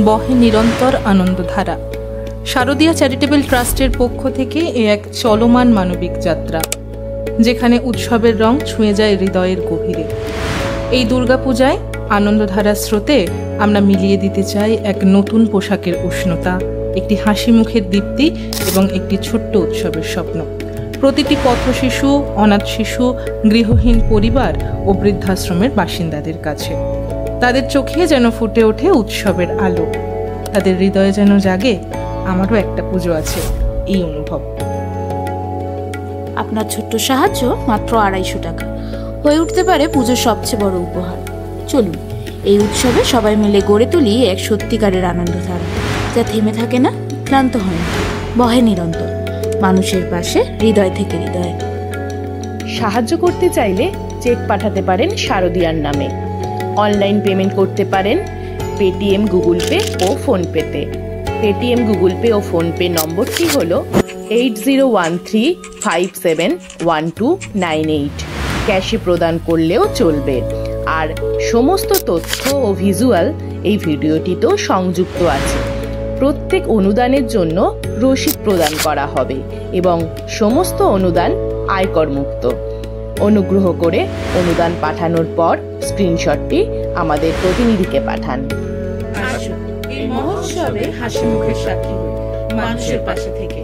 বহে নিরন্তর আনন্দধারা। শারদীয়া চ্যারিটেবল ট্রাস্টের পক্ষ থেকে এ এক চলমান মানবিক যাত্রা, যেখানে উৎসবের রং ছুঁয়ে যায় হৃদয়ের গভীরে। এই দুর্গাপূজায় আনন্দধারার স্রোতে আমরা মিলিয়ে দিতে চাই এক নতুন পোশাকের উষ্ণতা, একটি হাসি মুখের দীপ্তি এবং একটি ছোট্ট উৎসবের স্বপ্ন। প্রতিটি পথশিশু, অনাথ শিশু, গৃহহীন পরিবার ও বৃদ্ধাশ্রমের বাসিন্দাদের কাছে তাদের চোখে যেন ফুটে ওঠে উৎসবের আলো, তাদের হৃদয়ে যেন জাগে আমারও একটা পুজো আছে, এই অনুভব। আপনার ছোট্ট সাহায্য মাত্র 250 টাকা হয়ে উঠতে পারে পুজোর সবচেয়ে বড় উপহার। চলুন এই উৎসবে সবাই মিলে গড়ে তুলি এক সত্যিকারের আনন্দধারা, যা থেমে থাকে না, ক্লান্ত হয় না, বহে নিরন্তর, মানুষের পাশে, হৃদয় থেকে হৃদয়ে। সাহায্য করতে চাইলে চেক পাঠাতে পারেন শারদীয়ার নামে। অনলাইন পেমেন্ট করতে পারেন পেটিএম, গুগল পে ও ফোনপেতে। পেটিএম, গুগল পে ও ফোনপে নম্বরটি হল 8013571298। ক্যাশে প্রদান করলেও চলবে। আর সমস্ত তথ্য ও ভিজুয়াল এই ভিডিওটিতেও সংযুক্ত আছে। প্রত্যেক অনুদানের জন্য রসিদ প্রদান করা হবে এবং সমস্ত অনুদান আয়কর মুক্ত। অনুগ্রহ করে অনুদান পাঠানোর পর স্ক্রিনশটটি আমাদের প্রতিনিধিকে পাঠান। আসুন এই মহোৎসবে হাসি মুখের সাথী হই, মানুষের পাশে থেকে।